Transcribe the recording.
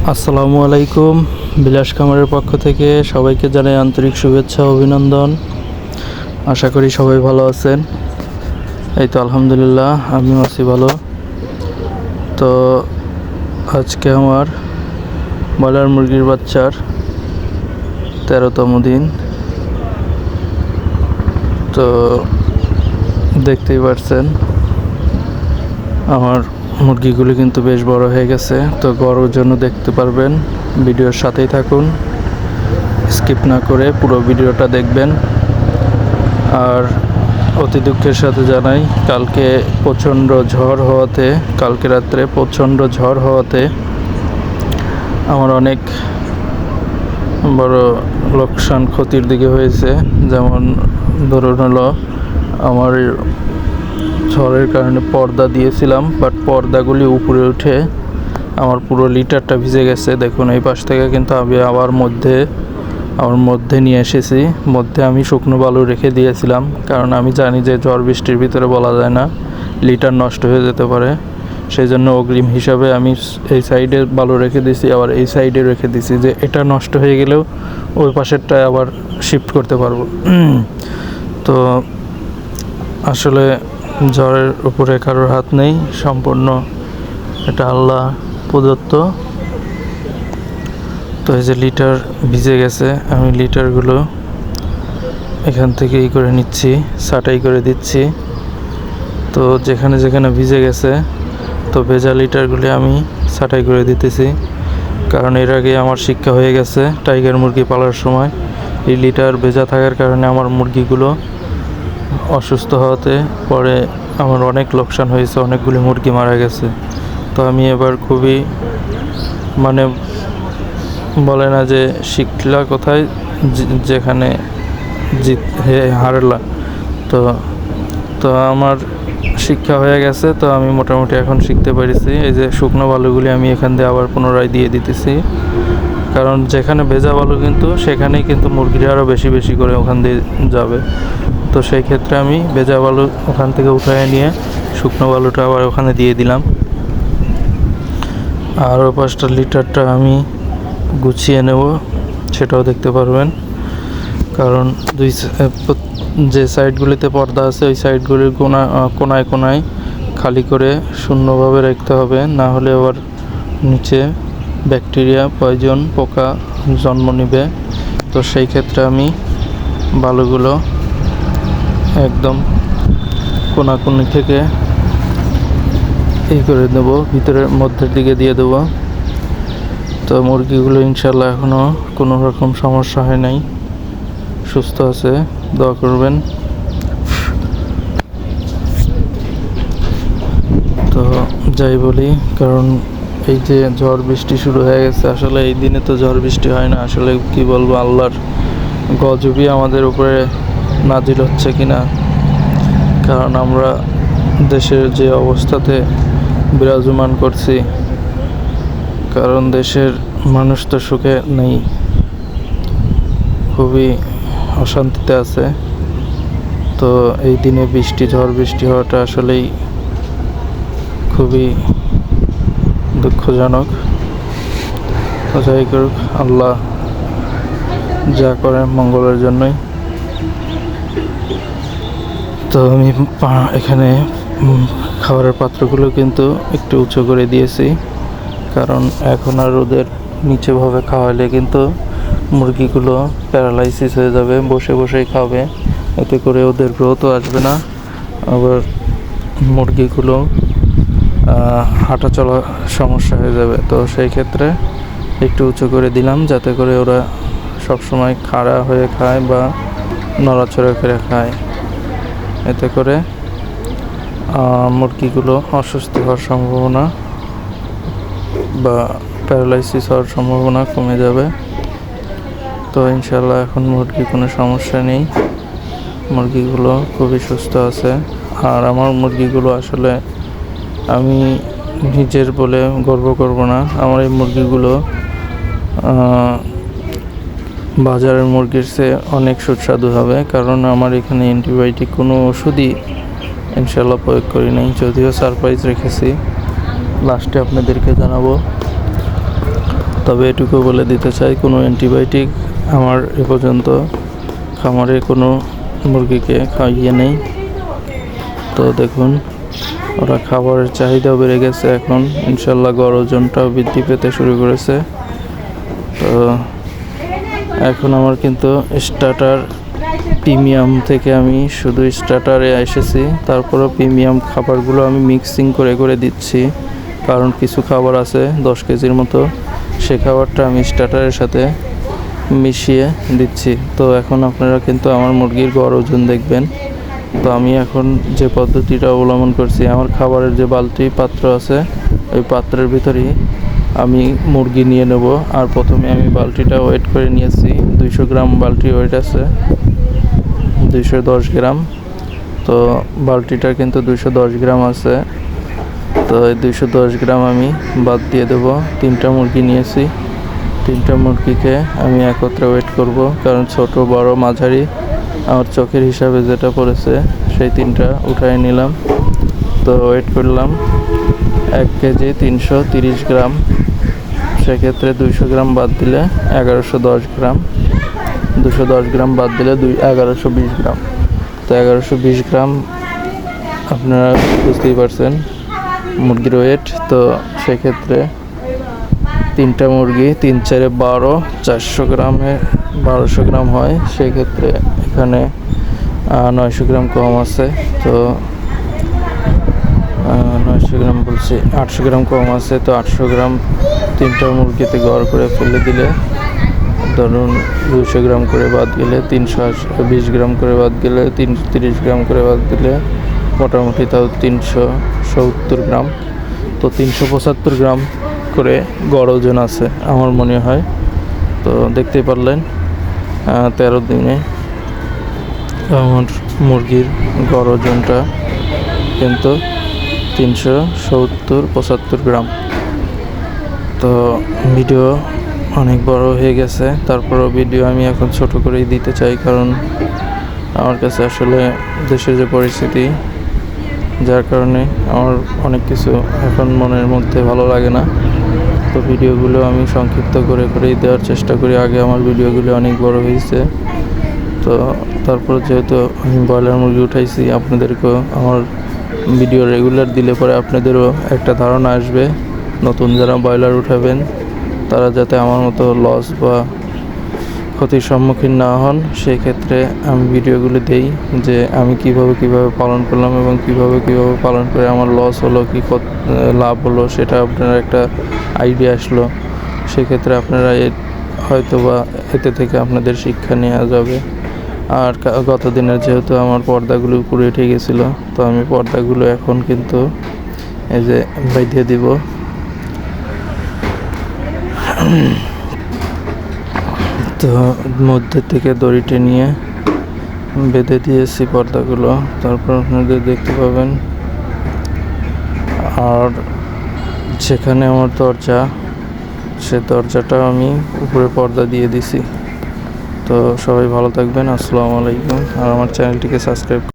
আসসালামু আলাইকুম। বিলাস খামারের পক্ষ থেকে সবাইকে জানাই আন্তরিক শুভেচ্ছা ও অভিনন্দন। আশা করি সবাই ভালো আছেন। এই তো আলহামদুলিল্লাহ, আমিও আছি ভালো। তো আজকে আমার ব্রয়লার মুরগির বাচ্চার 13তম দিন। তো দেখতেই পারছেন আমার মুরগিগুলি কিন্তু বেশ বড় হয়ে গেছে। তো বড়োর জন্য দেখতে পারবেন, ভিডিওর সাথেই থাকুন, স্কিপ না করে পুরো ভিডিওটা দেখবেন। আর অতি দুঃখের সাথে জানাই, কালকে রাত্রে প্রচণ্ড ঝড় হওয়াতে আমার অনেক বড় লোকসান ক্ষতির দিকে হয়েছে। যেমন ধরুন হলো, আমার ঝড়ের কারণে পর্দা দিয়েছিলাম, বাট পর্দাগুলি উপরে উঠে আমার পুরো লিটারটা ভিজে গেছে। দেখুন, এই পাশ থেকে কিন্তু আমি আবার মধ্যে নিয়ে এসেছি। মধ্যে আমি শুকনো বালু রেখে দিয়েছিলাম, কারণ আমি জানি যে ঝড় বৃষ্টির ভিতরে বলা যায় না, লিটার নষ্ট হয়ে যেতে পারে। সেই জন্য অগ্রিম হিসাবে আমি এই সাইডে বালু রেখে দিয়েছি, আবার এই সাইডে রেখে দিয়েছি, যে এটা নষ্ট হয়ে গেলেও ওই পাশেরটায় আবার শিফট করতে পারবো। তো আসলে ঝড়ের উপরে কারোর হাত নেই, সম্পূর্ণ এটা আল্লাহ প্রদত্ত। তো এই যে লিটার ভিজে গেছে, আমি লিটারগুলো এখান থেকে করে নিচ্ছি, ছাঁটাই করে দিচ্ছি। তো যেখানে যেখানে ভিজে গেছে, তো ভেজা লিটারগুলি আমি ছাঁটাই করে দিতেছি, কারণ এর আগে আমার শিক্ষা হয়ে গেছে টাইগার মুরগি পালার সময় এই লিটার ভেজা থাকার কারণে আমার মুরগিগুলো অসুস্থ হওয়াতে পরে আমার অনেক লোকসান হয়েছে, অনেকগুলি মুরগি মারা গেছে। তো আমি এবার খুবই বলে না যে শিখলা কোথায়, যেখানে হারলা। তো আমার শিক্ষা হয়ে গেছে। তো আমি মোটামুটি এখন শিখতে পেরেছি। এই যে শুকনো বালুগুলি আমি এখান দিয়ে আবার পুনরায় দিয়ে দিতেছি, কারণ যেখানে ভেজা বালু কিন্তু সেখানেই কিন্তু মুরগিরা আরও বেশি বেশি করে ওখান দিয়ে যাবে। তো সেই ক্ষেত্রে আমি ভেজা বালু ওখান থেকে উঠায় নিয়ে শুকনো বালুটা আবার ওখানে দিয়ে দিলাম। আর ওই 5টা লিটারটা আমি গুছিয়ে নেব, সেটাও দেখতে পারবেন। কারণ যে সাইডগুলিতে পর্দা আছে ওই সাইডগুলির কোনায় কোনায় খালি করে শূন্যভাবে রাখতে হবে, না হলে আবার নিচে ব্যাকটেরিয়া, পয়জন, পোকা জন্ম নেবে। তো সেই ক্ষেত্রে আমি বালুগুলো একদম কোনাকুনি থেকে করে দেবো, ভিতরের মধ্যের দিকে দিয়ে দেবো। তো মুরগিগুলো ইনশাল্লাহ এখনও কোনো রকম সমস্যা হয় নাই, সুস্থ আছে, দোয়া করবেন। তো যাই বলি, কারণ এই যে ঝড় বৃষ্টি শুরু হয়ে গেছে, আসলে এই দিনে তো ঝড় বৃষ্টি হয় না। আসলে কি বলবো, আল্লাহর গজবই আমাদের উপরে নাজিল হচ্ছে কিনা, কারণ আমরা দেশের যে অবস্থাতে বিরাজমান করছি, কারণ দেশের মানুষ তো সুখে নেই, খুবই অশান্তিতে আছে। তো এই দিনে ঝড় বৃষ্টি হওয়াটা আসলেই খুবই দুঃখজনক। যাই করুক, আল্লাহ যা করেন মঙ্গলের জন্যই। তো আমি এখানে খাবারের পাত্রগুলো কিন্তু একটু উঁচু করে দিয়েছি, কারণ এখন আর ওদের নিচেভাবে খাওয়ালে কিন্তু মুরগিগুলো প্যারালাইসিস হয়ে যাবে, বসে বসেই খাবে, এতে করে ওদের গ্রোথও আসবে না, আবার মুরগিগুলো হাঁটা চলা সমস্যা হয়ে যাবে। তো সেই ক্ষেত্রে একটু উঁচু করে দিলাম, যাতে করে ওরা সবসময় খাড়া হয়ে খায় বা নড়াচড়া করে খায়, এতে করে মুরগিগুলো অসুস্থ হওয়ার সম্ভাবনা বা প্যারালাইসিস হওয়ার সম্ভাবনা কমে যাবে। তো ইনশাল্লাহ এখন মুরগির কোনো সমস্যা নেই, মুরগিগুলো খুবই সুস্থ আছে। আর আমার মুরগিগুলো আসলে আমি নিজের বলে গর্ব করব না, আমার এই মুরগিগুলো বাজারের মুরগির চেয়ে অনেক সুস্বাদু হবে, কারণ আমার এখানে অ্যান্টিবায়োটিক কোনো ওষুধই ইনশাল্লাহ প্রয়োগ করি নাই, যদিও সারপ্রাইজ রেখেছি, লাস্টে আপনাদেরকে জানাবো। তবে এটুকু বলে দিতে চাই, কোনো অ্যান্টিবায়োটিক আমার এ পর্যন্ত খামারে কোনো মুরগিকে খাইয়ে নেই। তো দেখুন, ওরা খাবারের চাহিদাও বেড়ে গেছে, এখন ইনশাল্লাহ গড় ওজনটাও বৃদ্ধি পেতে শুরু করেছে। তো এখন আমার কিন্তু স্টার্টার প্রিমিয়াম থেকে আমি শুধু স্টার্টারে এসেছি, তারপরও প্রিমিয়াম খাবারগুলো আমি মিক্সিং করে করে দিচ্ছি, কারণ কিছু খাবার আছে 10 কেজির মতো, সে খাবারটা আমি স্টার্টারের সাথে মিশিয়ে দিচ্ছি। তো এখন আপনারা কিন্তু আমার মুরগির গড় ওজন দেখবেন। তো আমি এখন যে পদ্ধতিটা অবলম্বন করছি, আমার খাবারের যে বালতি পাত্র আছে, ওই পাত্রের ভিতরেই আমি মুরগি নিয়ে নেব। আর প্রথমে আমি বালতিটা ওয়েট করে নিয়েছি, 200 গ্রাম বালতি ওয়েট আছে, 210 গ্রাম। তো বালতিটা কিন্তু 210 গ্রাম আছে। তো এই 210 গ্রাম আমি বাদ দিয়ে দেব। 3টা মুরগি নিয়েছি, 3টা মুরগিকে আমি একত্রে ওয়েট করব, কারণ ছোট বড় মাঝারি আমার চোখের হিসাবে যেটা পড়েছে সেই 3টা উঠাই নিলাম। তো ওয়েট করলাম 1 কেজি 330 গ্রাম, সেক্ষেত্রে 200 গ্রাম বাদ দিলে 1110 গ্রাম, 210 গ্রাম বাদ দিলে 1120 গ্রাম। তো 1120 গ্রাম আপনারা বুঝতেই পারছেন মুরগির ওয়েট। তো সেক্ষেত্রে 3টা মুরগি 3 4 12, 400 গ্রামে 1200 গ্রাম হয়, সেক্ষেত্রে এখানে 900 গ্রাম কম আছে। তো 900 গ্রাম বলছি, 800 গ্রাম কম আছে। তো 800 গ্রাম 3টা মুরগিতে গড় করে ফেলে দিলে, ধরুন 200 গ্রাম করে বাদ গেলে 320 গ্রাম করে বাদ গেলে 330 গ্রাম করে বাদ দিলে মোটামুটি তাও 370 গ্রাম। তো 375 গ্রাম করে গড় ওজন আছে আমার মনে হয়। তো দেখতেই পারলেন 13 দিনে আমার মুরগির গড় ওজনটা কিন্তু 375 গ্রাম। তো ভিডিও অনেক বড় হয়ে গেছে, তারপরও ভিডিও আমি এখন ছোট করেই দিতে চাই, কারণ আমার কাছে আসলে দেশের যে পরিস্থিতি, যার কারণে আমার অনেক কিছু এখন মনের মধ্যে ভালো লাগে না। তো ভিডিওগুলো আমি সংক্ষিপ্ত করে করেই দেওয়ার চেষ্টা করি। আগে আমার ভিডিওগুলো অনেক বড় হয়েছে। তো তারপর যেহেতু আমি ব্রয়লার মুরগি উঠাইছি, আপনাদেরকেও আমার ভিডিও রেগুলার দিলে পরে আপনাদেরও একটা ধারণা আসবে, নতুন যারা ব্রয়লার উঠাবেন তারা যাতে আমার মতো লস বা ক্ষতির সম্মুখীন না হন। সেই ক্ষেত্রে আমি ভিডিওগুলো দেই যে আমি কিভাবে পালন করলাম এবং কিভাবে পালন করে আমার লস হলো কি লাভ হলো, সেটা আপনার একটা আইডিয়া আসলো। সেক্ষেত্রে আপনারা হয়তো বা এতে থেকে আপনাদের শিক্ষা নেওয়া যাবে। আর গত দিনের যেহেতু আমার পর্দাগুলো উপরে উঠে গেছিলো, তো আমি পর্দাগুলো এখন কিন্তু এই যে বেঁধে দিব। তো মধ্যে থেকে দড়িটা নিয়ে বেঁধে দিয়েছি পর্দাগুলো, তারপর আপনাদের দেখতে পাবেন। আর যেখানে আমার দরজা, সে দরজাটা আমি উপরে পর্দা দিয়ে দিছি। তো সবাই ভালো থাকবেন, আসসালামু আলাইকুম। আর আমার চ্যানেলটিকে সাবস্ক্রাইব